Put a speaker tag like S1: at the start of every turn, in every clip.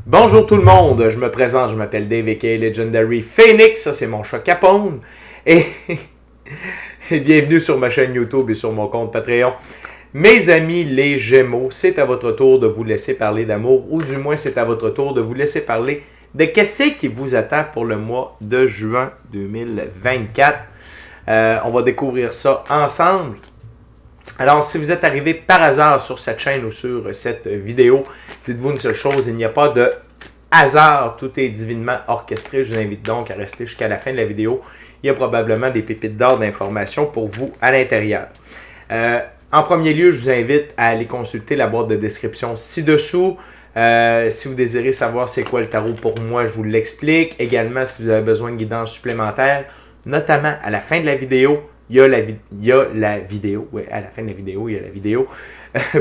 S1: Bonjour tout le monde, je me présente, je m'appelle Dave aka Legendary Phoenix, ça c'est mon chat Capone, et, et bienvenue sur ma chaîne YouTube et sur mon compte Patreon. Mes amis les Gémeaux, c'est à votre tour de vous laisser parler d'amour, ou du moins c'est à votre tour de vous laisser parler de qu'est-ce qui vous attend pour le mois de juin 2024. On va découvrir ça ensemble. Alors, si vous êtes arrivé par hasard sur cette chaîne ou sur cette vidéo, dites-vous une seule chose, il n'y a pas de hasard, tout est divinement orchestré. Je vous invite donc à rester jusqu'à la fin de la vidéo. Il y a probablement des pépites d'or d'informations pour vous à l'intérieur. En premier lieu, je vous invite à aller consulter la boîte de description ci-dessous. Si vous désirez savoir c'est quoi le tarot pour moi, je vous l'explique. Également, si vous avez besoin de guidance supplémentaire, notamment à la fin de la vidéo, il y a la vidéo. Oui, à la fin de la vidéo, il y a la vidéo.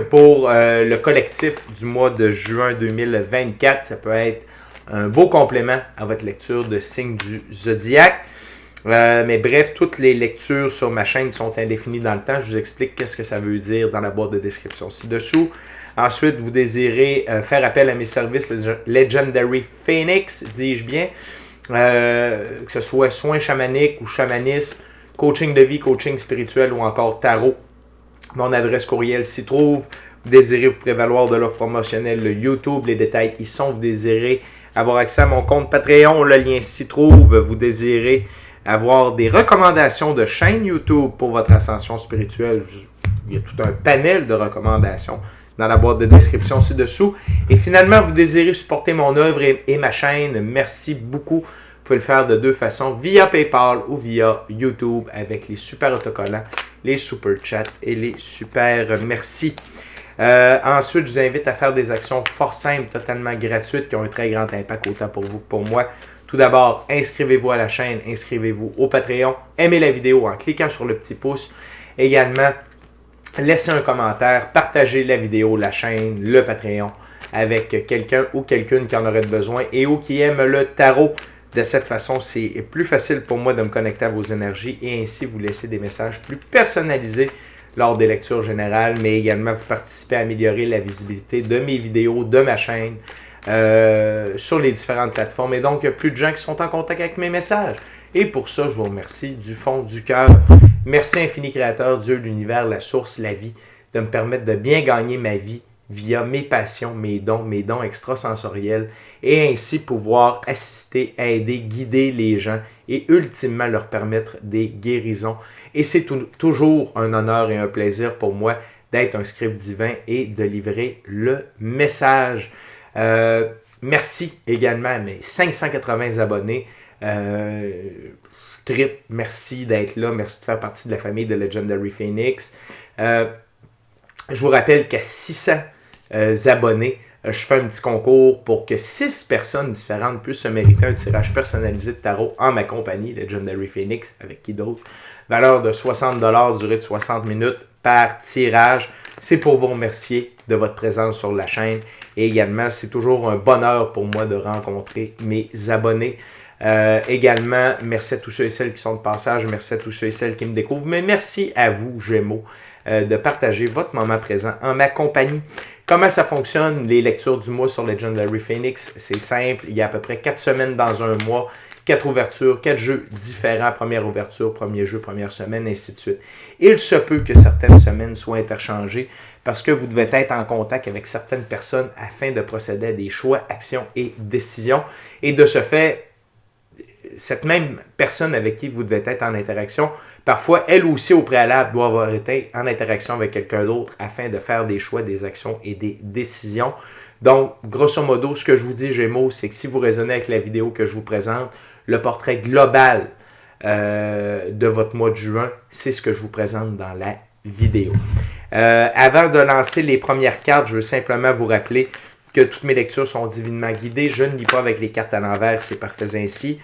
S1: Pour le collectif du mois de juin 2024, ça peut être un beau complément à votre lecture de signes du zodiaque. Mais bref, toutes les lectures sur ma chaîne sont indéfinies dans le temps. Je vous explique qu'est-ce que ça veut dire dans la boîte de description ci-dessous. Ensuite, vous désirez faire appel à mes services Legendary Phoenix, dis-je bien, que ce soit soins chamaniques ou chamanisme, coaching de vie, coaching spirituel ou encore tarot. Mon adresse courriel s'y trouve. Vous désirez vous prévaloir de l'offre promotionnelle le YouTube, les détails y sont. Vous désirez avoir accès à mon compte Patreon, le lien s'y trouve. Vous désirez avoir des recommandations de chaîne YouTube pour votre ascension spirituelle. Il y a tout un panel de recommandations dans la boîte de description ci-dessous. Et finalement, vous désirez supporter mon œuvre et ma chaîne. Merci beaucoup. Vous pouvez le faire de deux façons, via PayPal ou via YouTube avec les super autocollants, les super chats et les super merci. Ensuite, je vous invite à faire des actions fort simples, totalement gratuites, qui ont un très grand impact autant pour vous que pour moi. Tout d'abord, inscrivez-vous à la chaîne, inscrivez-vous au Patreon, aimez la vidéo en cliquant sur le petit pouce. Également, laissez un commentaire, partagez la vidéo, la chaîne, le Patreon avec quelqu'un ou quelqu'une qui en aurait besoin et ou qui aime le tarot. De cette façon, c'est plus facile pour moi de me connecter à vos énergies et ainsi vous laisser des messages plus personnalisés lors des lectures générales, mais également vous participez à améliorer la visibilité de mes vidéos, de ma chaîne, sur les différentes plateformes. Et donc, il y a plus de gens qui sont en contact avec mes messages. Et pour ça, je vous remercie du fond du cœur. Merci infini Créateur, Dieu, l'univers, la source, la vie, de me permettre de bien gagner ma vie via mes passions, mes dons extrasensoriels, et ainsi pouvoir assister, aider, guider les gens et ultimement leur permettre des guérisons. Et c'est toujours un honneur et un plaisir pour moi d'être un script divin et de livrer le message. Merci également à mes 580 abonnés. Trip, merci d'être là, merci de faire partie de la famille de Legendary Phoenix. Je vous rappelle qu'à 600 abonnés, je fais un petit concours pour que 6 personnes différentes puissent se mériter un tirage personnalisé de tarot en ma compagnie, Legendary Phoenix, avec qui d'autre. Valeur de 60$, durée de 60 minutes par tirage. C'est pour vous remercier de votre présence sur la chaîne. Et également, c'est toujours un bonheur pour moi de rencontrer mes abonnés. Également, merci à tous ceux et celles qui sont de passage. Merci à tous ceux et celles qui me découvrent. Mais merci à vous, Gémeaux, de partager votre moment présent en ma compagnie. Comment ça fonctionne, les lectures du mois sur Legendary Phoenix? C'est simple, il y a à peu près 4 semaines dans un mois, 4 ouvertures, 4 jeux différents, première ouverture, premier jeu, première semaine, ainsi de suite. Il se peut que certaines semaines soient interchangées parce que vous devez être en contact avec certaines personnes afin de procéder à des choix, actions et décisions. Et de ce fait, cette même personne avec qui vous devez être en interaction, parfois, elle aussi, au préalable, doit avoir été en interaction avec quelqu'un d'autre afin de faire des choix, des actions et des décisions. Donc, grosso modo, ce que je vous dis, Gémeaux, c'est que si vous raisonnez avec la vidéo que je vous présente, le portrait global de votre mois de juin, c'est ce que je vous présente dans la vidéo. Avant de lancer les premières cartes, je veux simplement vous rappeler que toutes mes lectures sont divinement guidées. Je ne lis pas avec les cartes à l'envers, c'est parfait ainsi.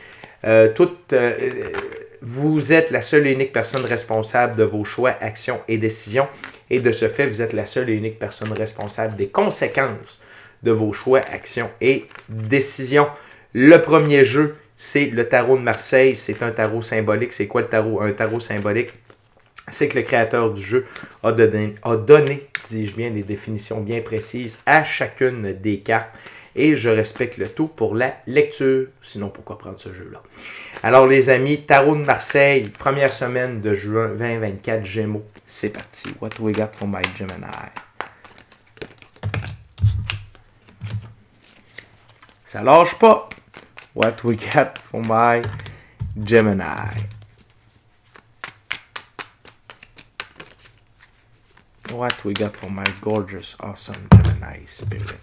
S1: Vous êtes la seule et unique personne responsable de vos choix, actions et décisions. Et de ce fait, vous êtes la seule et unique personne responsable des conséquences de vos choix, actions et décisions. Le premier jeu, c'est le tarot de Marseille. C'est un tarot symbolique. C'est quoi le tarot? Un tarot symbolique, c'est que le créateur du jeu a donné, dis-je bien, des définitions bien précises à chacune des cartes. et je respecte le tout pour la lecture. Sinon, pourquoi prendre ce jeu-là? Alors, les amis, Tarot de Marseille, première semaine de juin 2024, Gémeaux. C'est parti. What we got for my Gemini? Ça lâche pas. What we got for my Gemini? What we got for my gorgeous, awesome Gemini spirit?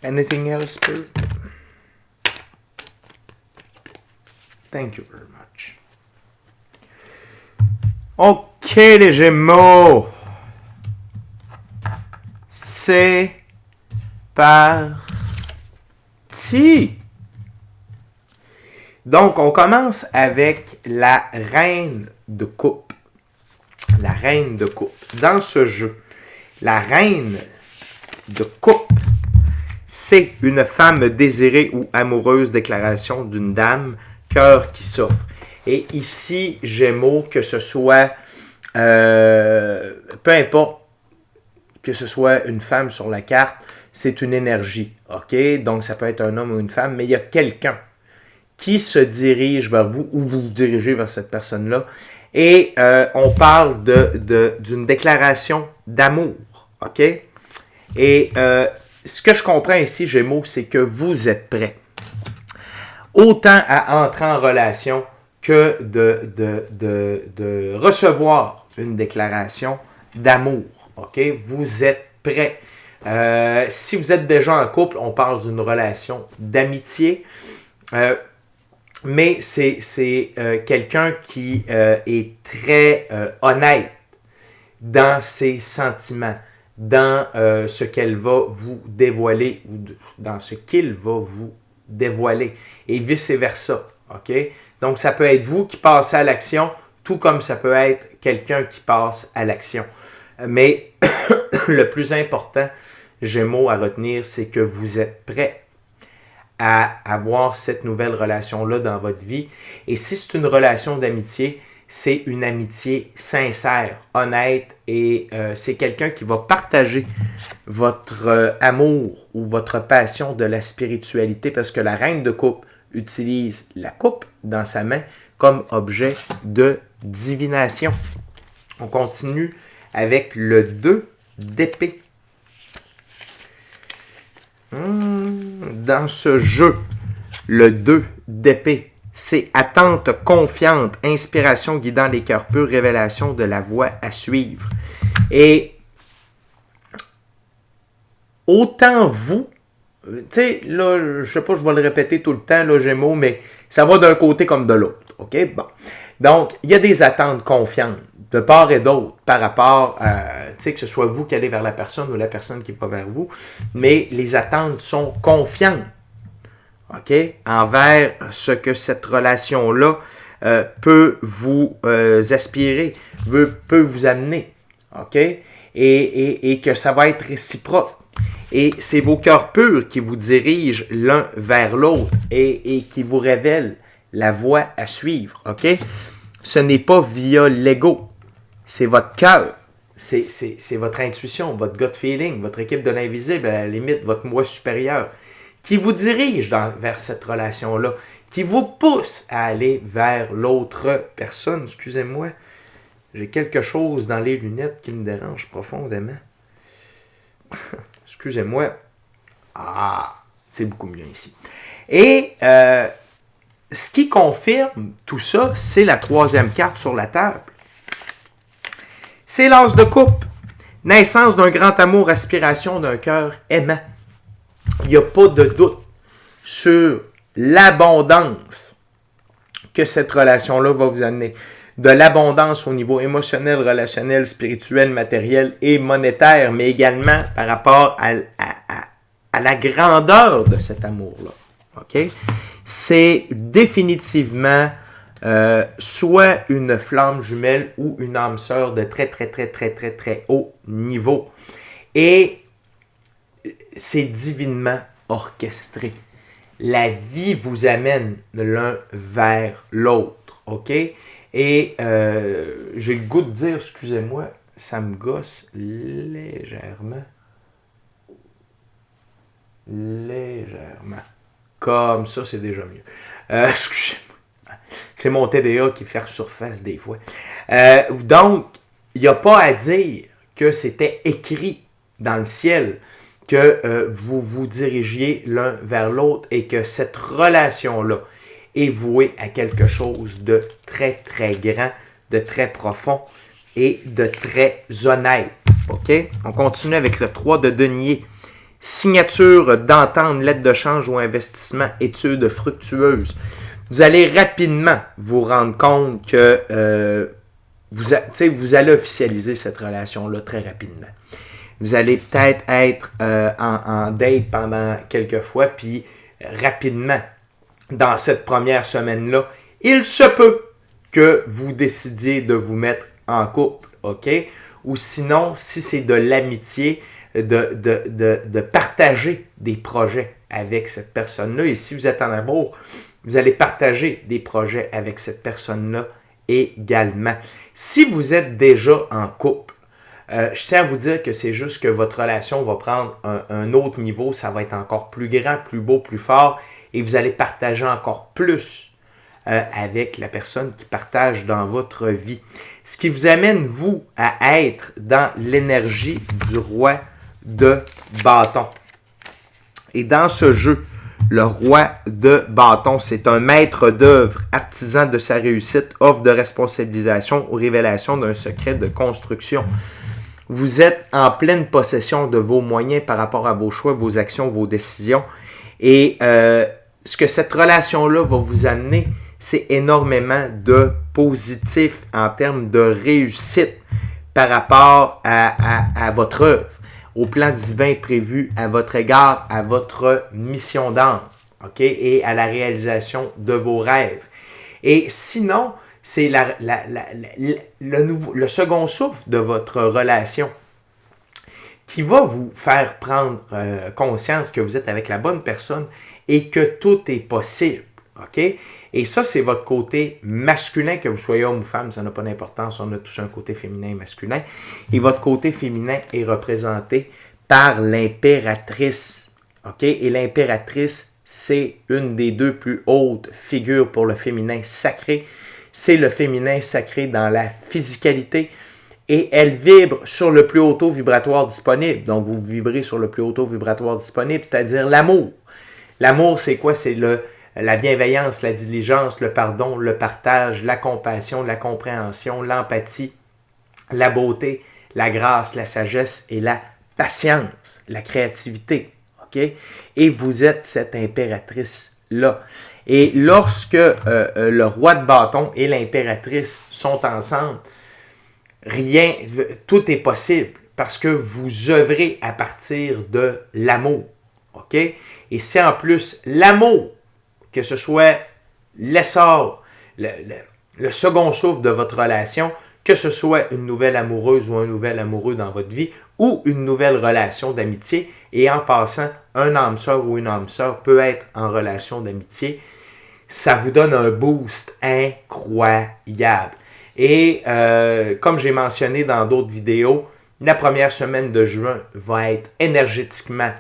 S1: Anything else, Spirit? Thank you very much. OK, les Gémeaux. C'est parti. Donc, on commence avec la reine de coupe. La reine de coupe. Dans ce jeu, la reine de coupe, c'est une femme désirée ou amoureuse, déclaration d'une dame, cœur qui s'offre. Et ici, Gémeaux, que ce soit, peu importe que ce soit une femme sur la carte, c'est une énergie, OK? Donc, ça peut être un homme ou une femme, mais il y a quelqu'un qui se dirige vers vous ou vous vous dirigez vers cette personne-là. Et on parle d'une déclaration d'amour, OK? Et ce que je comprends ici, Gémeaux, c'est que vous êtes prêts. Autant à entrer en relation que de recevoir une déclaration d'amour. OK? Vous êtes prêts. Si vous êtes déjà en couple, on parle d'une relation d'amitié. Mais c'est quelqu'un qui est très honnête dans ses sentiments, dans ce qu'elle va vous dévoiler ou dans ce qu'il va vous dévoiler et vice-versa. OK? Donc, ça peut être vous qui passez à l'action, tout comme ça peut être quelqu'un qui passe à l'action. Mais le plus important, Gémeaux, à retenir, c'est que vous êtes prêts à avoir cette nouvelle relation-là dans votre vie. Et si c'est une relation d'amitié, c'est une amitié sincère, honnête, et c'est quelqu'un qui va partager votre amour ou votre passion de la spiritualité, parce que la reine de coupe utilise la coupe dans sa main comme objet de divination. On continue avec le 2 d'épée. Dans ce jeu, le 2 d'épée, c'est attente confiante, inspiration guidant les cœurs purs, révélation de la voie à suivre. Et autant vous, tu sais, là, je sais pas, je vais le répéter tout le temps, là, Gémeaux, mais ça va d'un côté comme de l'autre, OK? Bon. Donc, il y a des attentes confiantes de part et d'autre par rapport à, tu sais, que ce soit vous qui allez vers la personne ou la personne qui va vers vous, mais les attentes sont confiantes, OK? Envers ce que cette relation-là peut vous aspirer, peut vous amener, OK? Et que ça va être réciproque. Et c'est vos cœurs purs qui vous dirigent l'un vers l'autre et qui vous révèlent la voie à suivre, OK? Ce n'est pas via l'ego, c'est votre cœur, c'est votre intuition, votre gut feeling, votre équipe de l'invisible, à la limite, votre moi supérieur, qui vous dirige vers cette relation-là, qui vous pousse à aller vers l'autre personne. Excusez-moi, j'ai quelque chose dans les lunettes qui me dérange profondément. Excusez-moi. Ah, c'est beaucoup mieux ici. Et ce qui confirme tout ça, c'est la troisième carte sur la table. C'est l'as de coupe. Naissance d'un grand amour, aspiration d'un cœur aimant. Il n'y a pas de doute sur l'abondance que cette relation-là va vous amener. De l'abondance au niveau émotionnel, relationnel, spirituel, matériel et monétaire, mais également par rapport à la grandeur de cet amour-là. OK? C'est définitivement soit une flamme jumelle ou une âme sœur de très, très, très, très, très, très haut niveau. Et c'est divinement orchestré. La vie vous amène l'un vers l'autre, OK? Et j'ai le goût de dire, excusez-moi, ça me gosse légèrement. Légèrement. Comme ça, c'est déjà mieux. Excusez-moi. C'est mon TDA qui fait surface des fois. Donc, il n'y a pas à dire que c'était écrit dans le ciel que vous vous dirigiez l'un vers l'autre et que cette relation-là est vouée à quelque chose de très, très grand, de très profond et de très honnête. OK? On continue avec le 3 de denier. Signature d'entente, lettre de change ou investissement, étude fructueuse. Vous allez rapidement vous rendre compte que vous allez officialiser cette relation-là très rapidement. Vous allez peut-être être en date pendant quelques fois, puis rapidement, dans cette première semaine-là, il se peut que vous décidiez de vous mettre en couple, OK? Ou sinon, si c'est de l'amitié, de partager des projets avec cette personne-là. Et si vous êtes en amour, vous allez partager des projets avec cette personne-là également. Si vous êtes déjà en couple, je tiens à vous dire que c'est juste que votre relation va prendre un autre niveau. Ça va être encore plus grand, plus beau, plus fort. Et vous allez partager encore plus avec la personne qui partage dans votre vie. Ce qui vous amène, vous, à être dans l'énergie du roi de bâton. Et dans ce jeu, le roi de bâton, c'est un maître d'œuvre, artisan de sa réussite, offre de responsabilisation ou révélation d'un secret de construction. Vous êtes en pleine possession de vos moyens par rapport à vos choix, vos actions, vos décisions. Et ce que cette relation-là va vous amener, c'est énormément de positif en termes de réussite par rapport à votre œuvre, au plan divin prévu à votre égard, à votre mission d'âme, OK? Et à la réalisation de vos rêves. Et sinon, c'est le second souffle de votre relation qui va vous faire prendre conscience que vous êtes avec la bonne personne et que tout est possible, OK? Et ça, c'est votre côté masculin, que vous soyez homme ou femme, ça n'a pas d'importance, on a tous un côté féminin et masculin. Et votre côté féminin est représenté par l'impératrice, OK? Et l'impératrice, c'est une des deux plus hautes figures pour le féminin sacré. C'est le féminin sacré dans la physicalité et elle vibre sur le plus haut taux vibratoire disponible. Donc, vous vibrez sur le plus haut taux vibratoire disponible, c'est-à-dire l'amour. L'amour, c'est quoi? C'est la bienveillance, la diligence, le pardon, le partage, la compassion, la compréhension, l'empathie, la beauté, la grâce, la sagesse et la patience, la créativité. OK? Et vous êtes cette impératrice-là. Et lorsque le roi de bâton et l'impératrice sont ensemble, tout est possible parce que vous œuvrez à partir de l'amour. OK? Et c'est en plus l'amour, que ce soit l'essor, le second souffle de votre relation, que ce soit une nouvelle amoureuse ou un nouvel amoureux dans votre vie, ou une nouvelle relation d'amitié. Et en passant, un âme sœur ou une âme sœur peut être en relation d'amitié. Ça vous donne un boost incroyable. Et comme j'ai mentionné dans d'autres vidéos, la première semaine de juin va être énergétiquement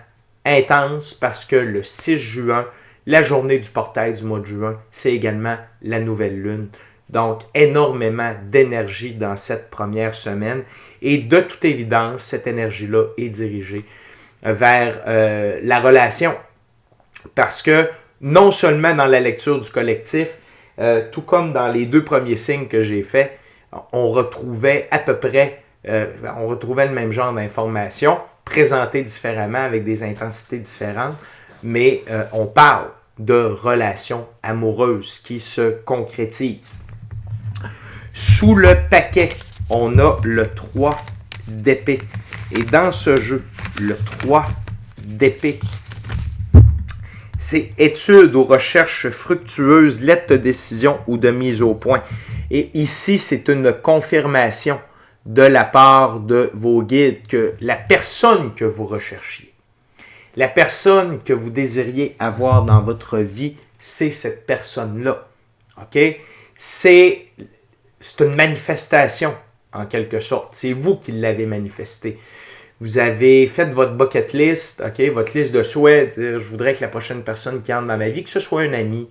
S1: intense parce que le 6 juin, la journée du portail du mois de juin, c'est également la nouvelle lune. Donc, énormément d'énergie dans cette première semaine. Et de toute évidence, cette énergie-là est dirigée vers la relation. Parce que non seulement dans la lecture du collectif, tout comme dans les 2 premiers signes que j'ai faits, on retrouvait à peu près, on retrouvait le même genre d'informations, présentées différemment avec des intensités différentes. Mais on parle de relations amoureuses qui se concrétisent. Sous le paquet, on a le 3 d'épée. Et dans ce jeu, le 3 d'épée, c'est étude ou recherche fructueuse, lettre de décision ou de mise au point. Et ici, c'est une confirmation de la part de vos guides que la personne que vous recherchiez, La personne que vous désiriez avoir dans votre vie, c'est cette personne-là. OK? C'est une manifestation, en quelque sorte. C'est vous qui l'avez manifesté. Vous avez fait votre bucket list, OK? Votre liste de souhaits. Dire, je voudrais que la prochaine personne qui entre dans ma vie, que ce soit un ami,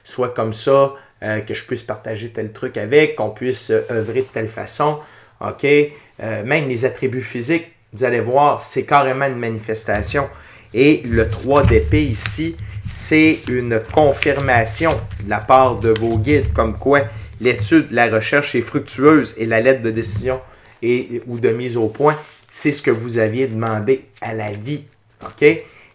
S1: soit comme ça, que je puisse partager tel truc avec, qu'on puisse œuvrer de telle façon. OK? Même les attributs physiques, vous allez voir, c'est carrément une manifestation. Et le 3 d'épée ici, c'est une confirmation de la part de vos guides, comme quoi l'étude, la recherche est fructueuse et la lettre de décision ou de mise au point, c'est ce que vous aviez demandé à la vie. OK?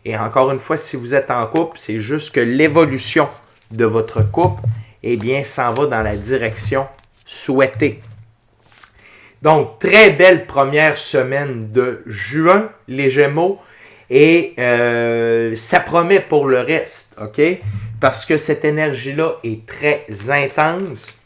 S1: Et encore une fois, si vous êtes en couple, c'est juste que l'évolution de votre couple, eh bien, s'en va dans la direction souhaitée. Donc, très belle première semaine de juin, les Gémeaux. Et ça promet pour le reste, OK? Parce que cette énergie-là est très intense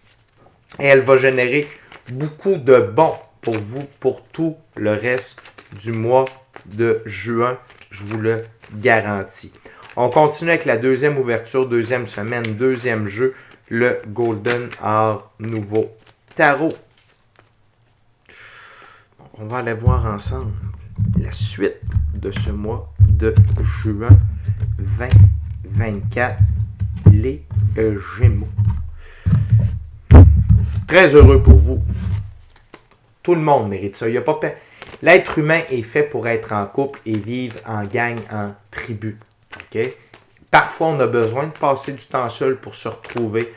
S1: et elle va générer beaucoup de bons pour vous pour tout le reste du mois de juin. Je vous le garantis. On continue avec la deuxième ouverture, deuxième semaine, deuxième jeu, le Golden Art Nouveau Tarot. On va aller voir ensemble la suite de ce mois de juin 2024, les Gémeaux. Très heureux pour vous. Tout le monde mérite ça. Il y a pas L'être humain est fait pour être en couple et vivre en gang, en tribu. Okay? Parfois, on a besoin de passer du temps seul pour se retrouver,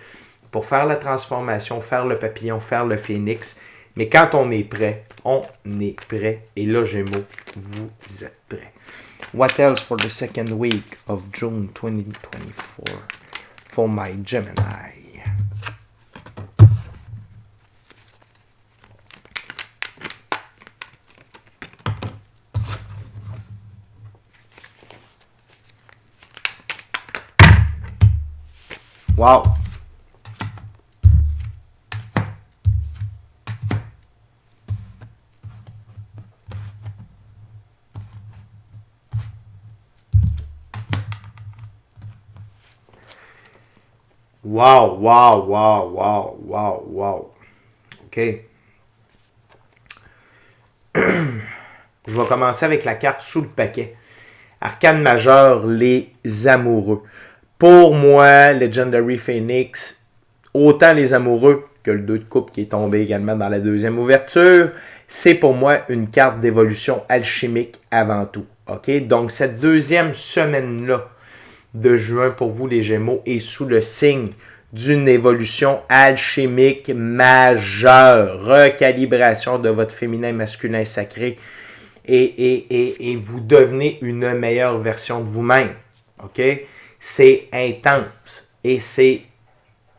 S1: pour faire la transformation, faire le papillon, faire le phénix. Mais quand on est prêt, on est prêt. Et là, Gémeaux, vous êtes prêts. What else for the second week of June 2024 for my Gemini? Wow! Wow, wow, wow, wow, wow, wow. OK. Je vais commencer avec la carte sous le paquet. Arcane majeur, les amoureux. Pour moi, Legendary Phoenix, autant les amoureux que le 2 de coupe qui est tombé également dans la deuxième ouverture, c'est pour moi une carte d'évolution alchimique avant tout. OK? Donc, cette deuxième semaine-là de juin pour vous, les Gémeaux, est sous le signe d'une évolution alchimique majeure. Recalibration de votre féminin masculin sacré. Et vous devenez une meilleure version de vous-même. OK? C'est intense. Et c'est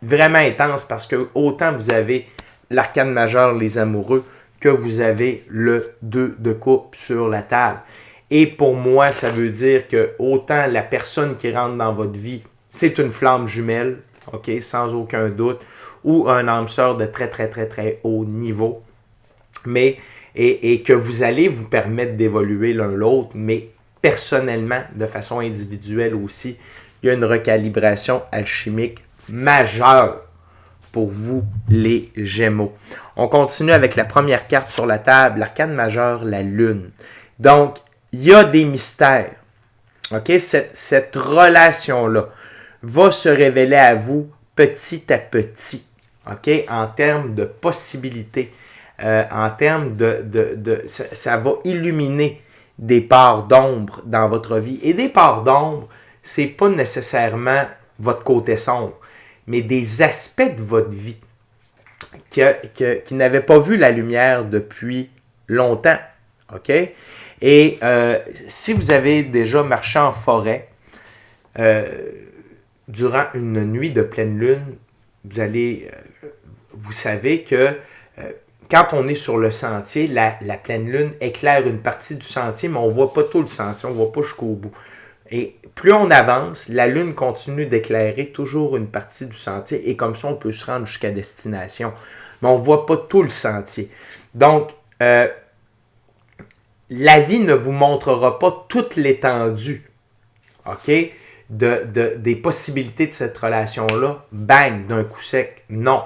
S1: vraiment intense parce que autant vous avez l'arcane majeur, les amoureux, que vous avez le 2 de coupe sur la table. Et pour moi, ça veut dire que autant la personne qui rentre dans votre vie, c'est une flamme jumelle, OK, sans aucun doute, ou un âme sœur de très, très, très, très haut niveau, mais et que vous allez vous permettre d'évoluer l'un l'autre, mais personnellement, de façon individuelle aussi, il y a une recalibration alchimique majeure pour vous, les Gémeaux. On continue avec la première carte sur la table, l'arcane majeur, la Lune. Donc, il y a des mystères. OK? Cette relation-là va se révéler à vous petit à petit. OK? En termes de possibilités. En termes ça va illuminer des parts d'ombre dans votre vie. Et des parts d'ombre, c'est pas nécessairement votre côté sombre, mais des aspects de votre vie qui n'avaient pas vu la lumière depuis longtemps. OK? Et si vous avez déjà marché en forêt durant une nuit de pleine lune, vous savez que quand on est sur le sentier, la pleine lune éclaire une partie du sentier, mais on ne voit pas tout le sentier, on ne voit pas jusqu'au bout. Et plus on avance, la lune continue d'éclairer toujours une partie du sentier et comme ça, on peut se rendre jusqu'à destination. Mais on ne voit pas tout le sentier. Donc, la vie ne vous montrera pas toute l'étendue, OK, des possibilités de cette relation-là, bang, d'un coup sec. Non.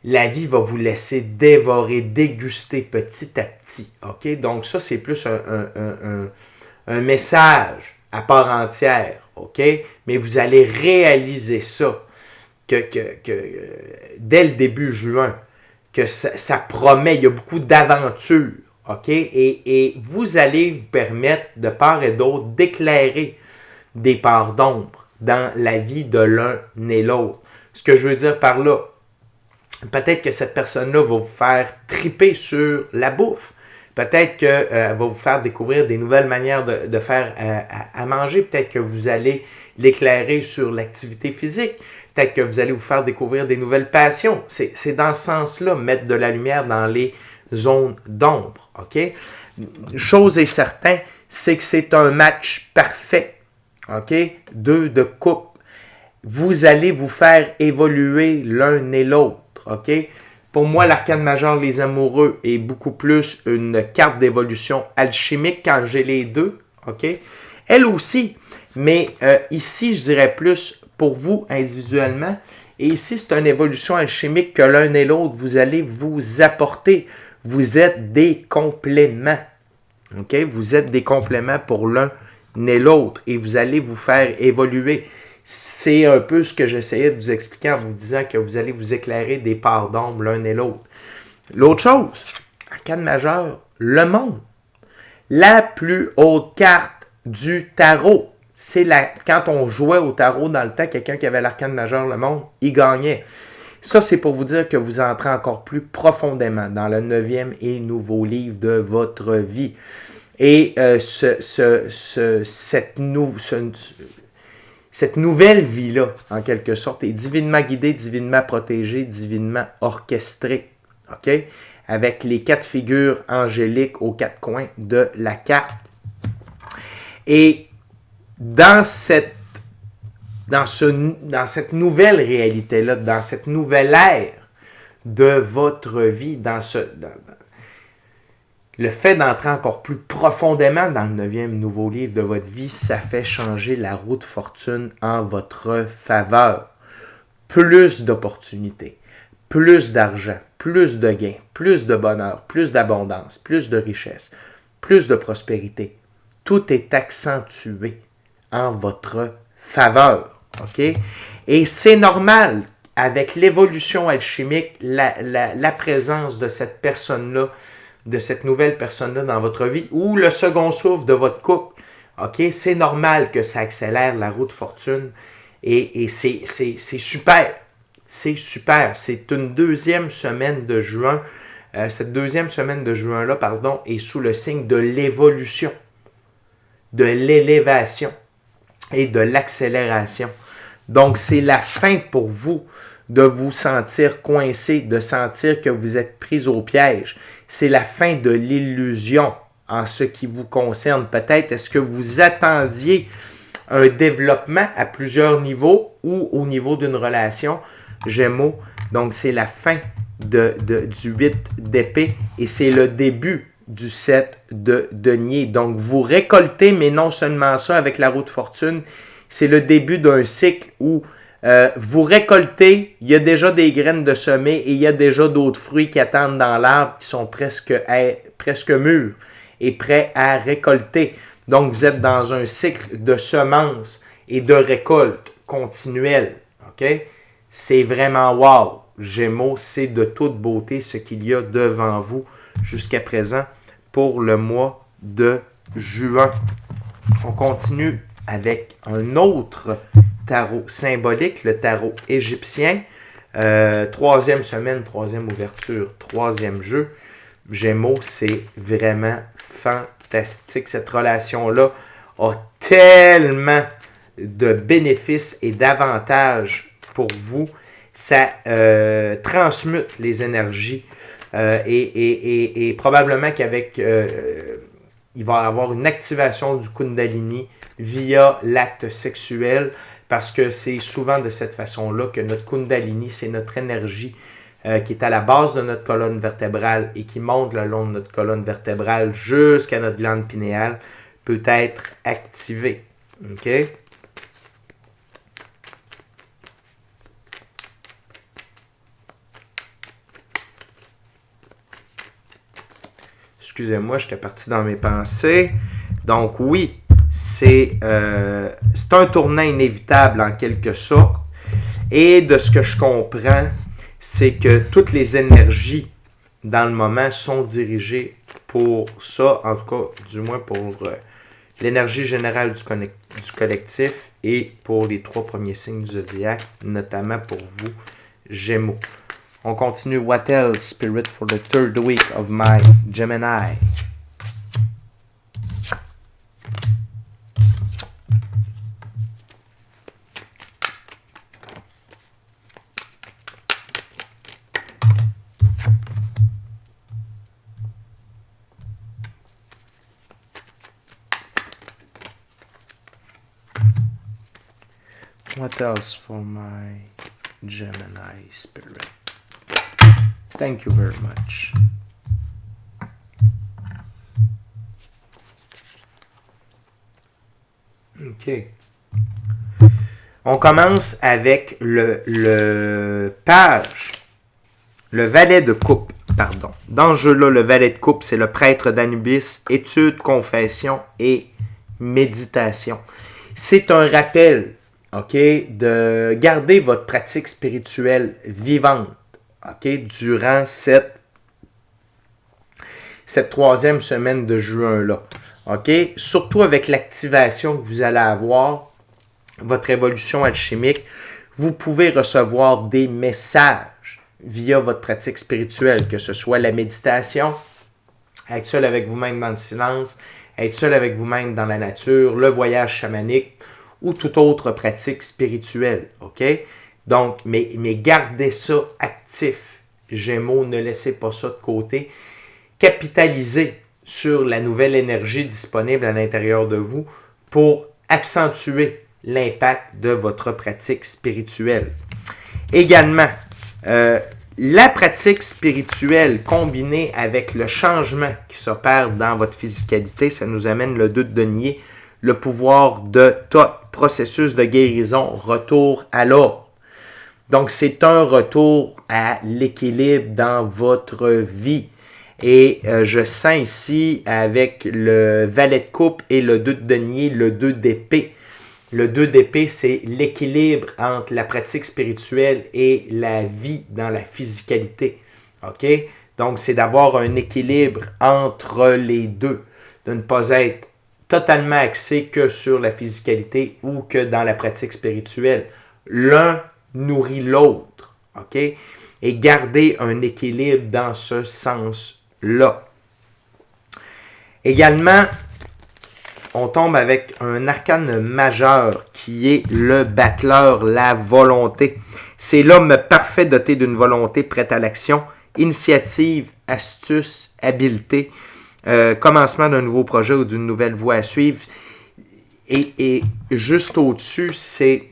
S1: La vie va vous laisser dévorer, déguster petit à petit, OK? Donc ça, c'est plus un message à part entière, OK? Mais vous allez réaliser ça, que dès le début juin, que ça promet, il y a beaucoup d'aventures, OK? Et vous allez vous permettre, de part et d'autre, d'éclairer des parts d'ombre dans la vie de l'un et l'autre. Ce que je veux dire par là, peut-être que cette personne-là va vous faire triper sur la bouffe. Peut-être qu'elle va vous faire découvrir des nouvelles manières de faire à manger. Peut-être que vous allez l'éclairer sur l'activité physique. Peut-être que vous allez vous faire découvrir des nouvelles passions. C'est dans ce sens-là, mettre de la lumière dans les zones d'ombre. OK? Chose est certaine, c'est que c'est un match parfait. OK? 2 de coupe. Vous allez vous faire évoluer l'un et l'autre. OK? Pour moi, l'arcane majeur, les amoureux, est beaucoup plus une carte d'évolution alchimique quand j'ai les deux. OK? Elle aussi. Mais ici, je dirais plus pour vous individuellement. Et ici, c'est une évolution alchimique que l'un et l'autre, vous allez vous apporter. Vous êtes des compléments. OK? Vous êtes des compléments pour l'un et l'autre. Et vous allez vous faire évoluer. C'est un peu ce que j'essayais de vous expliquer en vous disant que vous allez vous éclairer des parts d'ombre l'un et l'autre. L'autre chose, arcane majeur, le monde. La plus haute carte du tarot. Quand on jouait au tarot dans le temps, quelqu'un qui avait l'arcane majeur, le monde, il gagnait. Ça, c'est pour vous dire que vous entrez encore plus profondément dans le 9e et nouveau livre de votre vie. Et cette nouvelle vie-là, en quelque sorte, est divinement guidée, divinement protégée, divinement orchestrée. OK? Avec les 4 figures angéliques aux 4 coins de la carte. Et dans cette nouvelle réalité-là, dans cette nouvelle ère de votre vie, le fait d'entrer encore plus profondément dans le 9e nouveau livre de votre vie, ça fait changer la roue de fortune en votre faveur. Plus d'opportunités, plus d'argent, plus de gains, plus de bonheur, plus d'abondance, plus de richesse, plus de prospérité. Tout est accentué en votre faveur. OK? Et c'est normal, avec l'évolution alchimique, la présence de cette personne-là, de cette nouvelle personne-là dans votre vie, ou le second souffle de votre couple. OK? C'est normal que ça accélère la roue de fortune. Et c'est super. C'est super. C'est une deuxième semaine de juin. Cette deuxième semaine de juin-là, est sous le signe de l'évolution, de l'élévation et de l'accélération. Donc, c'est la fin pour vous de vous sentir coincé, de sentir que vous êtes pris au piège. C'est la fin de l'illusion en ce qui vous concerne. Peut-être est-ce que vous attendiez un développement à plusieurs niveaux ou au niveau d'une relation Gémeaux. Donc, c'est la fin du 8 d'épée et c'est le début du 7 de denier. Donc, vous récoltez, mais non seulement ça, avec la roue de fortune, c'est le début d'un cycle où vous récoltez, il y a déjà des graines de semer et il y a déjà d'autres fruits qui attendent dans l'arbre qui sont presque mûrs et prêts à récolter. Donc, vous êtes dans un cycle de semences et de récolte continuelle. OK? C'est vraiment wow. Gémeaux, c'est de toute beauté ce qu'il y a devant vous jusqu'à présent pour le mois de juin. On continue avec un autre tarot symbolique, le tarot égyptien. Troisième semaine, troisième ouverture, troisième jeu. Gémeaux, c'est vraiment fantastique. Cette relation-là a tellement de bénéfices et d'avantages pour vous. Ça transmute les énergies et probablement qu'avec il va y avoir une activation du Kundalini via l'acte sexuel parce que c'est souvent de cette façon-là que notre Kundalini, c'est notre énergie qui est à la base de notre colonne vertébrale et qui monte le long de notre colonne vertébrale jusqu'à notre glande pinéale, peut être activé. OK? Excusez-moi, j'étais parti dans mes pensées. Donc oui, c'est un tournant inévitable en quelque sorte. Et de ce que je comprends, c'est que toutes les énergies dans le moment sont dirigées pour ça, en tout cas, du moins pour l'énergie générale du collectif et pour les 3 premiers signes du zodiaque, notamment pour vous, Gémeaux. On continue. What else, Spirit, for the third week of my Gemini? What else for my Gemini Spirit? Thank you very much. OK. On commence avec le page, le valet de coupe, pardon. Dans ce jeu-là, le valet de coupe, c'est le prêtre d'Anubis, étude, confession et méditation. C'est un rappel, OK, de garder votre pratique spirituelle vivante. OK, durant cette 3e semaine de juin-là. OK? Surtout avec l'activation que vous allez avoir, votre évolution alchimique, vous pouvez recevoir des messages via votre pratique spirituelle, que ce soit la méditation, être seul avec vous-même dans le silence, être seul avec vous-même dans la nature, le voyage chamanique ou toute autre pratique spirituelle. OK? Donc, mais gardez ça actif. Gémeaux, ne laissez pas ça de côté. Capitalisez sur la nouvelle énergie disponible à l'intérieur de vous pour accentuer l'impact de votre pratique spirituelle. Également, la pratique spirituelle combinée avec le changement qui s'opère dans votre physicalité, ça nous amène le 2 de denier, le pouvoir de tout processus de guérison, retour à l'ordre. Donc, c'est un retour à l'équilibre dans votre vie. Et je sens ici, avec le valet de coupe et le 2 de denier, le 2 d'épée. Le 2 d'épée, c'est l'équilibre entre la pratique spirituelle et la vie dans la physicalité. OK? Donc, c'est d'avoir un équilibre entre les deux. De ne pas être totalement axé que sur la physicalité ou que dans la pratique spirituelle. L'un nourrit l'autre, OK? Et garder un équilibre dans ce sens-là. Également, on tombe avec un arcane majeur qui est le battleur, la volonté. C'est l'homme parfait doté d'une volonté prête à l'action, initiative, astuce, habileté, commencement d'un nouveau projet ou d'une nouvelle voie à suivre. Et juste au-dessus, c'est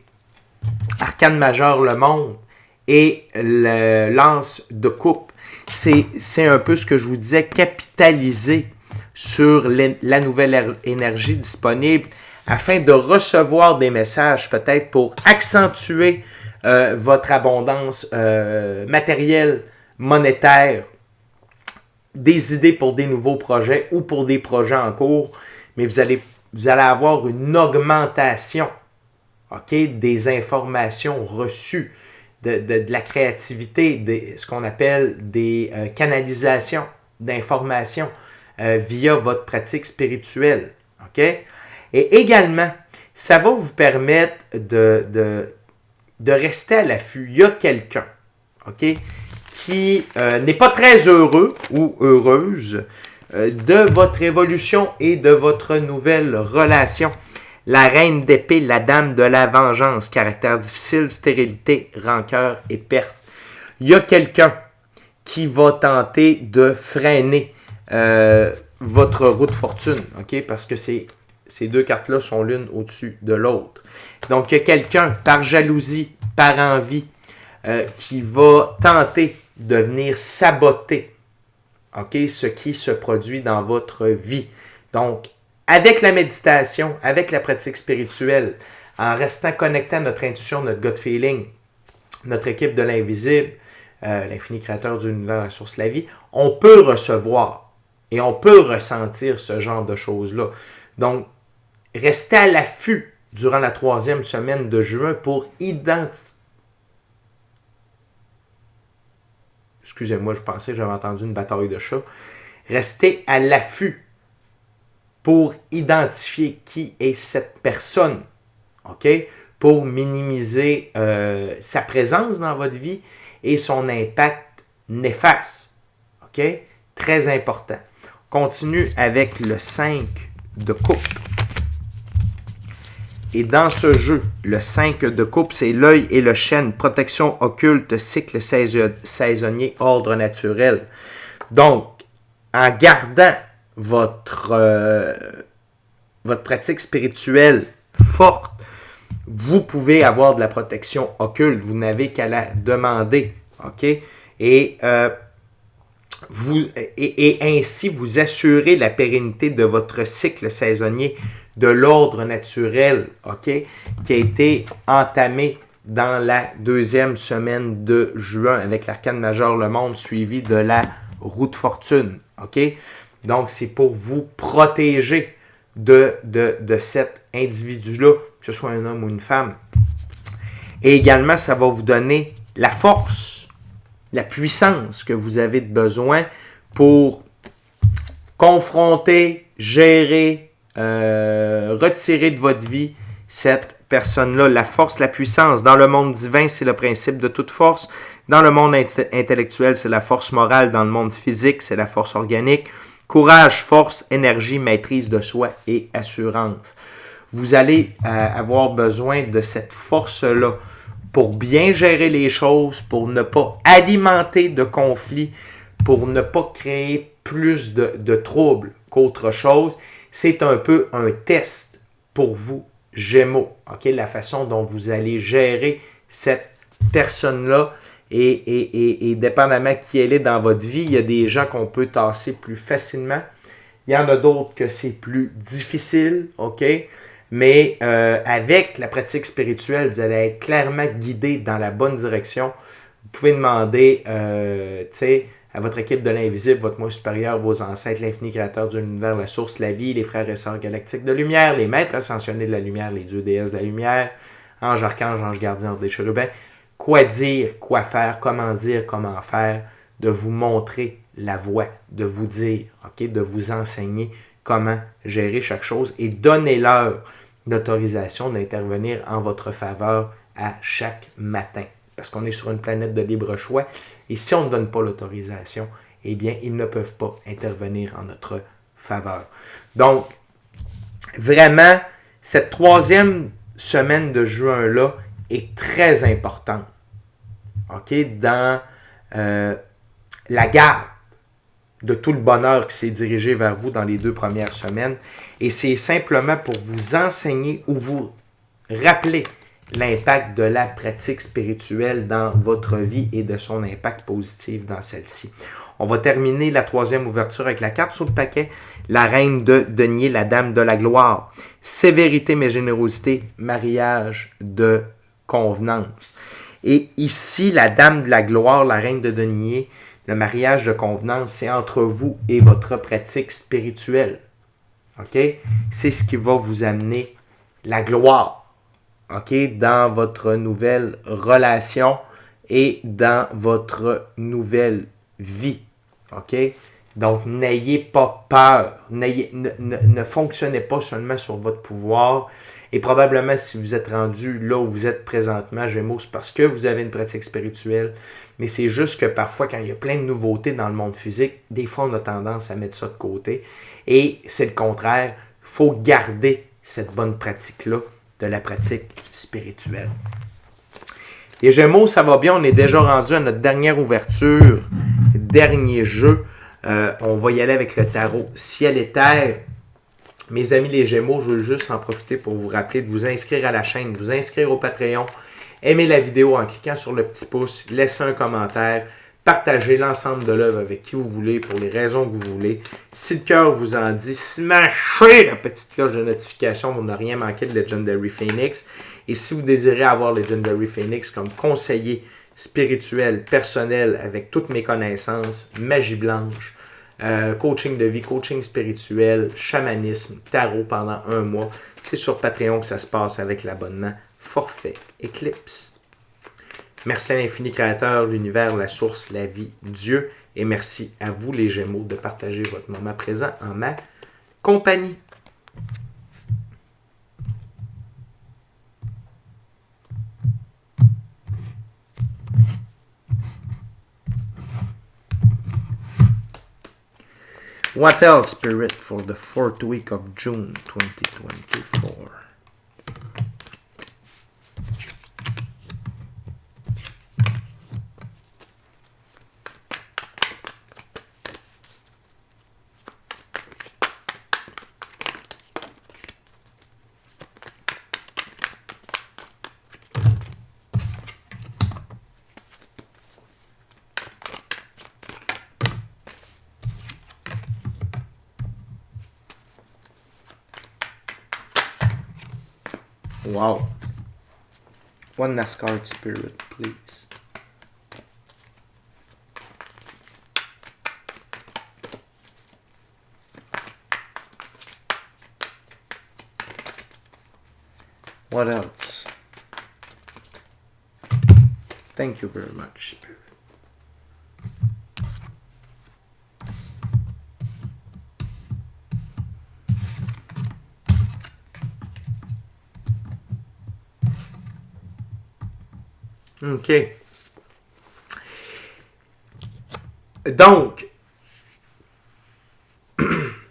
S1: arcane majeur, le monde, et le lance de coupe. C'est un peu ce que je vous disais, capitaliser sur la nouvelle énergie disponible afin de recevoir des messages peut-être pour accentuer votre abondance matérielle, monétaire, des idées pour des nouveaux projets ou pour des projets en cours, mais vous allez avoir une augmentation, OK, des informations reçues, de la créativité, ce qu'on appelle des canalisations d'informations via votre pratique spirituelle. OK? Et également, ça va vous permettre de rester à l'affût. Il y a quelqu'un, OK, qui n'est pas très heureux ou heureuse de votre évolution et de votre nouvelle relation. La reine d'épée, la dame de la vengeance, caractère difficile, stérilité, rancœur et perte. Il y a quelqu'un qui va tenter de freiner votre roue de fortune, OK? Parce que ces deux cartes-là sont l'une au-dessus de l'autre. Donc, il y a quelqu'un, par jalousie, par envie, qui va tenter de venir saboter, OK, ce qui se produit dans votre vie. Donc, avec la méditation, avec la pratique spirituelle, en restant connecté à notre intuition, notre gut feeling, notre équipe de l'invisible, l'infini créateur de l'univers, la source, la vie, on peut recevoir et on peut ressentir ce genre de choses-là. Donc, restez à l'affût durant la 3e semaine de juin pour identifier. Excusez-moi, je pensais que j'avais entendu une bataille de chats. Restez à l'affût pour identifier qui est cette personne, OK? Pour minimiser sa présence dans votre vie et son impact néfaste, OK? Très important. On continue avec le 5 de coupe. Et dans ce jeu, le 5 de coupe, c'est l'œil et le chêne, protection occulte, cycle saisonnier, ordre naturel. Donc, en gardant votre pratique spirituelle forte, vous pouvez avoir de la protection occulte. Vous n'avez qu'à la demander. OK? Et ainsi, vous assurez la pérennité de votre cycle saisonnier de l'ordre naturel, OK, qui a été entamé dans la 2e semaine de juin avec l'arcane majeur Le Monde suivi de la roue de fortune, OK? Donc, c'est pour vous protéger de cet individu-là, que ce soit un homme ou une femme. Et également, ça va vous donner la force, la puissance que vous avez besoin pour confronter, gérer, retirer de votre vie cette personne-là. La force, la puissance. Dans le monde divin, c'est le principe de toute force. Dans le monde intellectuel, c'est la force morale. Dans le monde physique, c'est la force organique. Courage, force, énergie, maîtrise de soi et assurance. Vous allez avoir besoin de cette force-là pour bien gérer les choses, pour ne pas alimenter de conflits, pour ne pas créer plus de troubles qu'autre chose. C'est un peu un test pour vous, Gémeaux. Okay? La façon dont vous allez gérer cette personne-là et dépendamment qui elle est dans votre vie, il y a des gens qu'on peut tasser plus facilement. Il y en a d'autres que c'est plus difficile, OK? Mais avec la pratique spirituelle, vous allez être clairement guidé dans la bonne direction. Vous pouvez demander, à votre équipe de l'invisible, votre moi supérieur, vos ancêtres, l'infini créateur de l'univers, la source, la vie, les frères et sœurs galactiques de lumière, les maîtres ascensionnés de la lumière, les dieux, déesses de la lumière, anges, archanges, anges gardiens, des chérubins, quoi dire, quoi faire, comment faire, de vous montrer la voie, de vous dire, OK, de vous enseigner comment gérer chaque chose et donnez-leur l'autorisation d'intervenir en votre faveur à chaque matin. Parce qu'on est sur une planète de libre choix. Et si on ne donne pas l'autorisation, eh bien, ils ne peuvent pas intervenir en notre faveur. Donc, vraiment, cette 3e semaine de juin-là est très importante. OK? Dans la garde de tout le bonheur qui s'est dirigé vers vous dans les 2 premières semaines. Et c'est simplement pour vous enseigner ou vous rappeler l'impact de la pratique spirituelle dans votre vie et de son impact positif dans celle-ci. On va terminer la 3e ouverture avec la carte sur le paquet, la reine de denier, la dame de la gloire. Sévérité mais générosité, mariage de convenance. Et ici, la dame de la gloire, la reine de denier, le mariage de convenance, c'est entre vous et votre pratique spirituelle. OK? C'est ce qui va vous amener la gloire. OK, dans votre nouvelle relation et dans votre nouvelle vie. OK? Donc, n'ayez pas peur. Ne fonctionnez pas seulement sur votre pouvoir. Et probablement, si vous êtes rendu là où vous êtes présentement, Gémeaux, c'est parce que vous avez une pratique spirituelle. Mais c'est juste que parfois, quand il y a plein de nouveautés dans le monde physique, des fois, on a tendance à mettre ça de côté. Et c'est le contraire. Il faut garder cette bonne pratique-là de la pratique spirituelle. Les Gémeaux, ça va bien. On est déjà rendu à notre dernière ouverture, dernier jeu. On va y aller avec le tarot Ciel et Terre. Mes amis les Gémeaux, je veux juste en profiter pour vous rappeler de vous inscrire à la chaîne, de vous inscrire au Patreon, aimer la vidéo en cliquant sur le petit pouce, laisser un commentaire, Partagez l'ensemble de l'œuvre avec qui vous voulez, pour les raisons que vous voulez. Si le cœur vous en dit, smachez la petite cloche de notification pour ne rien manquer de Legendary Phoenix. Et si vous désirez avoir Legendary Phoenix comme conseiller spirituel, personnel, avec toutes mes connaissances, magie blanche, coaching de vie, coaching spirituel, chamanisme, tarot pendant 1 mois, c'est sur Patreon que ça se passe avec l'abonnement forfait Eclipse. Merci à l'infini créateur, l'univers, la source, la vie, Dieu. Et merci à vous, les Gémeaux, de partager votre moment présent en ma compagnie. What else, Spirit, for the 4th week of June 2024? Wow. One NASCAR Spirit, please. What else? Thank you very much, Spirit. OK. Donc,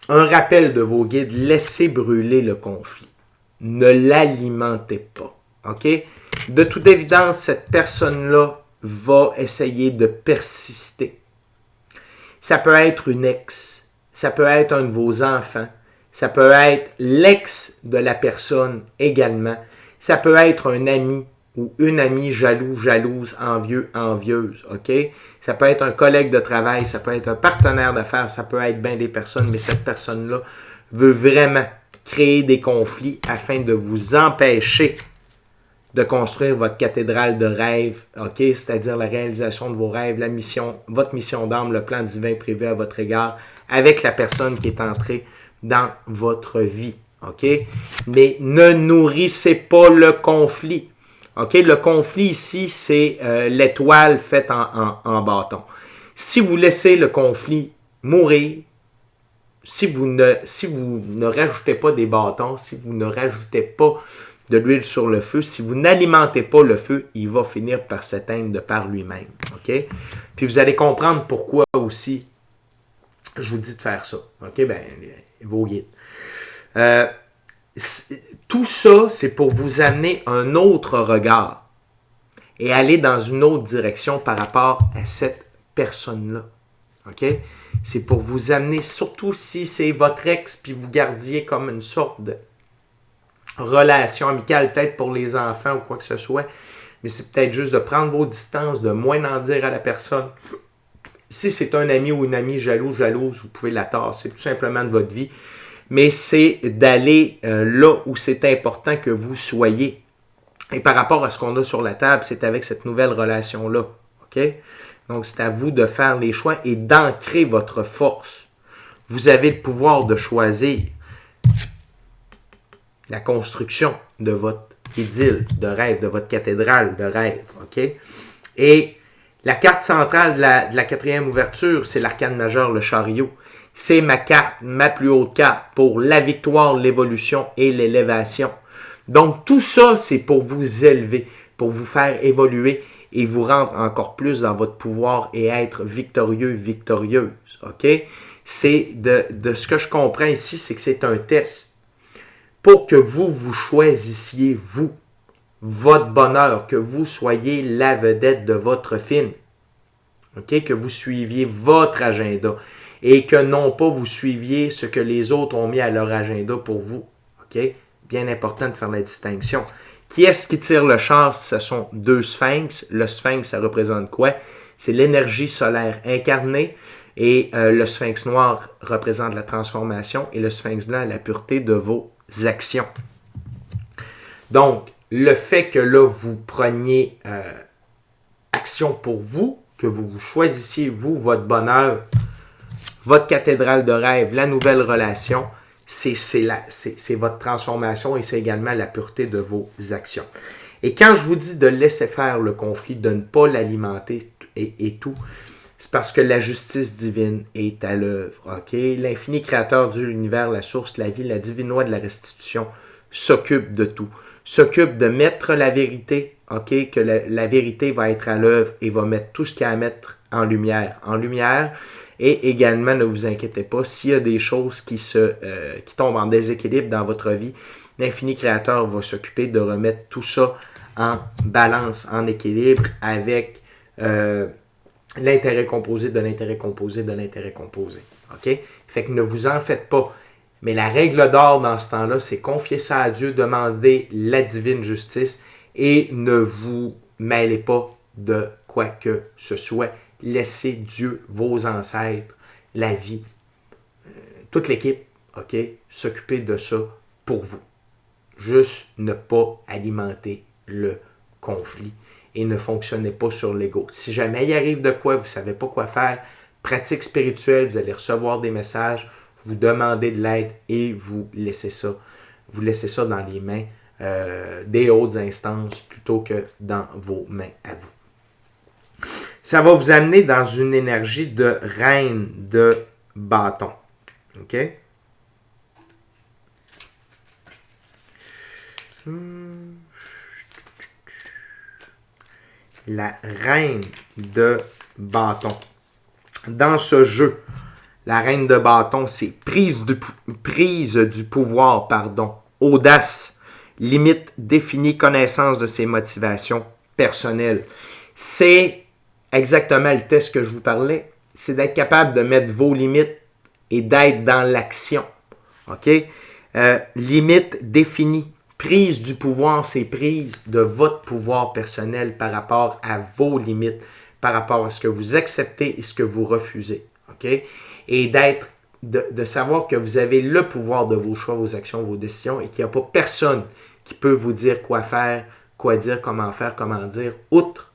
S1: un rappel de vos guides, laissez brûler le conflit. Ne l'alimentez pas. OK? De toute évidence, cette personne-là va essayer de persister. Ça peut être une ex, ça peut être un de vos enfants, ça peut être l'ex de la personne également, ça peut être un ami ou une amie jaloux, jalouse, envieux, envieuse, OK? Ça peut être un collègue de travail, ça peut être un partenaire d'affaires, ça peut être bien des personnes, mais cette personne-là veut vraiment créer des conflits afin de vous empêcher de construire votre cathédrale de rêve, OK? C'est-à-dire la réalisation de vos rêves, la mission, votre mission d'âme, le plan divin prévu à votre égard avec la personne qui est entrée dans votre vie, OK? Mais ne nourrissez pas le conflit. OK? Le conflit ici, c'est l'étoile faite en bâton. Si vous laissez le conflit mourir, si vous ne rajoutez pas des bâtons, si vous ne rajoutez pas de l'huile sur le feu, si vous n'alimentez pas le feu, il va finir par s'éteindre de par lui-même. OK? Puis vous allez comprendre pourquoi aussi je vous dis de faire ça. OK? Ben, vos guides. Tout ça, c'est pour vous amener un autre regard et aller dans une autre direction par rapport à cette personne-là. OK? C'est pour vous amener, surtout si c'est votre ex, puis vous gardiez comme une sorte de relation amicale, peut-être pour les enfants ou quoi que ce soit, mais c'est peut-être juste de prendre vos distances, de moins en dire à la personne. Si c'est un ami ou une amie jaloux, jalouse, vous pouvez la tasser tout simplement de votre vie. Mais c'est d'aller là où c'est important que vous soyez. Et par rapport à ce qu'on a sur la table, c'est avec cette nouvelle relation-là. OK? Donc, c'est à vous de faire les choix et d'ancrer votre force. Vous avez le pouvoir de choisir la construction de votre idylle de rêve, de votre cathédrale de rêve. OK? Et la carte centrale de la 4e ouverture, c'est l'arcane majeur, le chariot. C'est ma carte, ma plus haute carte pour la victoire, l'évolution et l'élévation. Donc, tout ça, c'est pour vous élever, pour vous faire évoluer et vous rendre encore plus dans votre pouvoir et être victorieux, victorieuse. OK? C'est de ce que je comprends ici, c'est que c'est un test pour que vous choisissiez, vous, votre bonheur, que vous soyez la vedette de votre film. OK? Que vous suiviez votre agenda. Et que non pas vous suiviez ce que les autres ont mis à leur agenda pour vous. OK? Bien important de faire la distinction. Qui est-ce qui tire le char? Ce sont 2 sphinx. Le sphinx, ça représente quoi? C'est l'énergie solaire incarnée. Et le sphinx noir représente la transformation et le sphinx blanc la pureté de vos actions. Donc, le fait que là, vous preniez action pour vous, que vous choisissiez, vous, votre bonheur, votre cathédrale de rêve, la nouvelle relation, c'est votre transformation et c'est également la pureté de vos actions. Et quand je vous dis de laisser faire le conflit, de ne pas l'alimenter et tout, c'est parce que la justice divine est à l'œuvre. Okay? L'infini créateur Dieu, l'univers, la source, la vie, la divine loi de la restitution s'occupe de tout. S'occupe de mettre la vérité, okay? Que la vérité va être à l'œuvre et va mettre tout ce qu'il y a à mettre en lumière. En lumière. Et également, ne vous inquiétez pas, s'il y a des choses qui tombent en déséquilibre dans votre vie, l'infini créateur va s'occuper de remettre tout ça en balance, en équilibre avec l'intérêt composé de l'intérêt composé de l'intérêt composé. OK? Fait que ne vous en faites pas. Mais la règle d'or dans ce temps-là, c'est confier ça à Dieu, demander la divine justice et ne vous mêlez pas de quoi que ce soit. Laissez Dieu, vos ancêtres, la vie, toute l'équipe, OK, s'occuper de ça pour vous. Juste ne pas alimenter le conflit et ne fonctionnez pas sur l'ego. Si jamais il arrive de quoi, vous ne savez pas quoi faire, pratique spirituelle, vous allez recevoir des messages, vous demandez de l'aide et vous laissez ça. Vous laissez ça dans les mains des hautes instances plutôt que dans vos mains à vous. Ça va vous amener dans une énergie de reine de bâton. OK? La reine de bâton. Dans ce jeu, la reine de bâton, c'est prise du pouvoir, audace, limite définie, connaissance de ses motivations personnelles. C'est exactement le test que je vous parlais, c'est d'être capable de mettre vos limites et d'être dans l'action. OK? Limite définie. Prise du pouvoir, c'est prise de votre pouvoir personnel par rapport à vos limites, par rapport à ce que vous acceptez et ce que vous refusez. OK? Et de savoir que vous avez le pouvoir de vos choix, vos actions, vos décisions et qu'il n'y a pas personne qui peut vous dire quoi faire, quoi dire, comment faire, comment dire, outre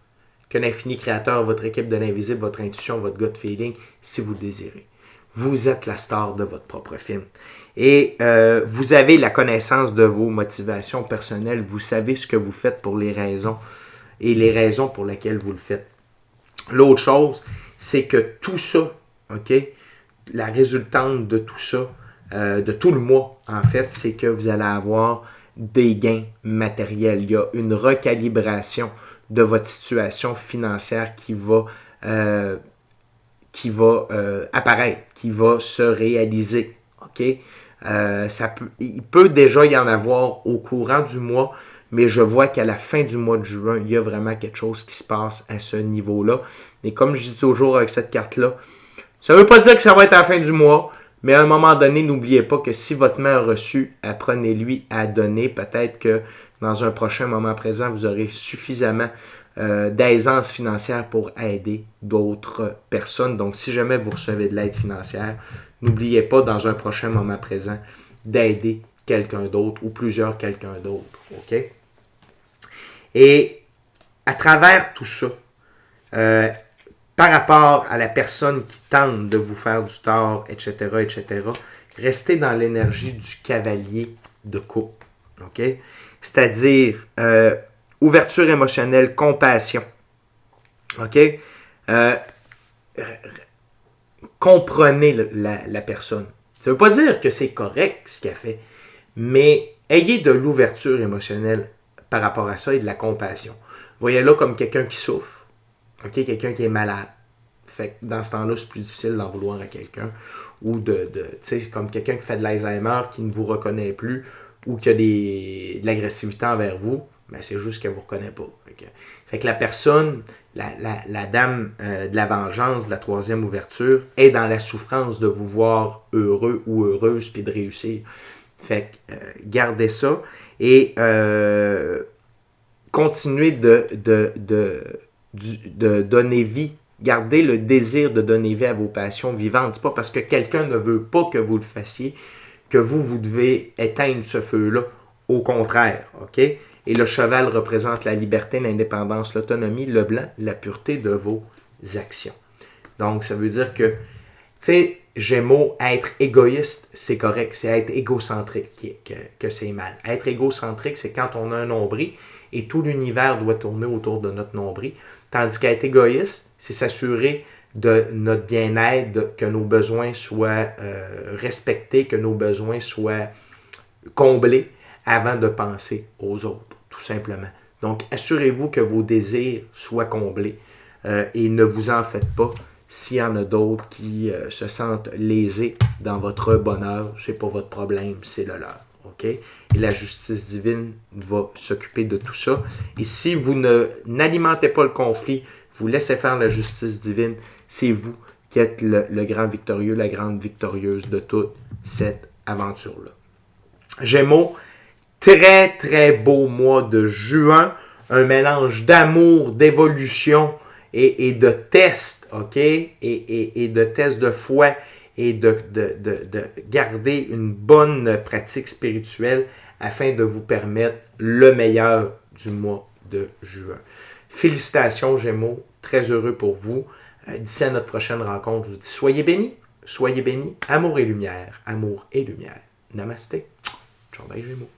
S1: que l'infini créateur, votre équipe de l'invisible, votre intuition, votre gut feeling, si vous le désirez. Vous êtes la star de votre propre film. Et vous avez la connaissance de vos motivations personnelles. Vous savez ce que vous faites pour les raisons et les raisons pour lesquelles vous le faites. L'autre chose, c'est que tout ça, OK, la résultante de tout ça, de tout le mois, en fait, c'est que vous allez avoir des gains matériels. Il y a une recalibration de votre situation financière qui va apparaître, qui va se réaliser. OK? Il peut déjà y en avoir au courant du mois, mais je vois qu'à la fin du mois de juin, il y a vraiment quelque chose qui se passe à ce niveau-là. Et comme je dis toujours avec cette carte-là, ça ne veut pas dire que ça va être à la fin du mois, mais à un moment donné, n'oubliez pas que si votre main a reçu, apprenez-lui à donner. Peut-être que dans un prochain moment présent, vous aurez suffisamment d'aisance financière pour aider d'autres personnes. Donc, si jamais vous recevez de l'aide financière, n'oubliez pas dans un prochain moment présent d'aider quelqu'un d'autre ou plusieurs quelqu'un d'autre. OK? Et à travers tout ça, par rapport à la personne qui tente de vous faire du tort, etc., restez dans l'énergie du cavalier de coupe. OK? C'est-à-dire ouverture émotionnelle, compassion. OK? Comprenez la personne. Ça ne veut pas dire que c'est correct ce qu'elle fait, mais ayez de l'ouverture émotionnelle par rapport à ça et de la compassion. Voyez-la comme quelqu'un qui souffre, okay? Quelqu'un qui est malade. Fait que dans ce temps-là, c'est plus difficile d'en vouloir à quelqu'un. Ou tu sais, comme quelqu'un qui fait de l'Alzheimer, qui ne vous reconnaît plus, ou qui a de l'agressivité envers vous, ben c'est juste qu'elle ne vous reconnaît pas. Fait que la personne, la dame de la vengeance, de la troisième ouverture, est dans la souffrance de vous voir heureux ou heureuse, puis de réussir. Fait que gardez ça et continuez de donner vie Gardez le désir de donner vie à vos passions vivantes. Ce n'est pas parce que quelqu'un ne veut pas que vous le fassiez que vous devez éteindre ce feu-là. Au contraire, OK? Et le cheval représente la liberté, l'indépendance, l'autonomie, le blanc, la pureté de vos actions. Donc, ça veut dire que, tu sais, Gémeaux, être égoïste, c'est correct. C'est être égocentrique que c'est mal. Être égocentrique, c'est quand on a un nombril et tout l'univers doit tourner autour de notre nombril. Tandis qu'être égoïste, c'est s'assurer de notre bien-être, que nos besoins soient respectés, que nos besoins soient comblés avant de penser aux autres, tout simplement. Donc, assurez-vous que vos désirs soient comblés et ne vous en faites pas s'il y en a d'autres qui se sentent lésés dans votre bonheur. C'est pas votre problème, c'est le leur. Okay? Et la justice divine va s'occuper de tout ça. Et si vous n'alimentez pas le conflit, vous laissez faire la justice divine, c'est vous qui êtes le grand victorieux, la grande victorieuse de toute cette aventure-là. Gémeaux, très très beau mois de juin, un mélange d'amour, d'évolution et de tests, OK? Et de tests de foi et de garder une bonne pratique spirituelle afin de vous permettre le meilleur du mois de juin. Félicitations Gémeaux, très heureux pour vous. D'ici à notre prochaine rencontre, je vous dis soyez bénis, amour et lumière, Namasté. Ciao, bye Gémeaux.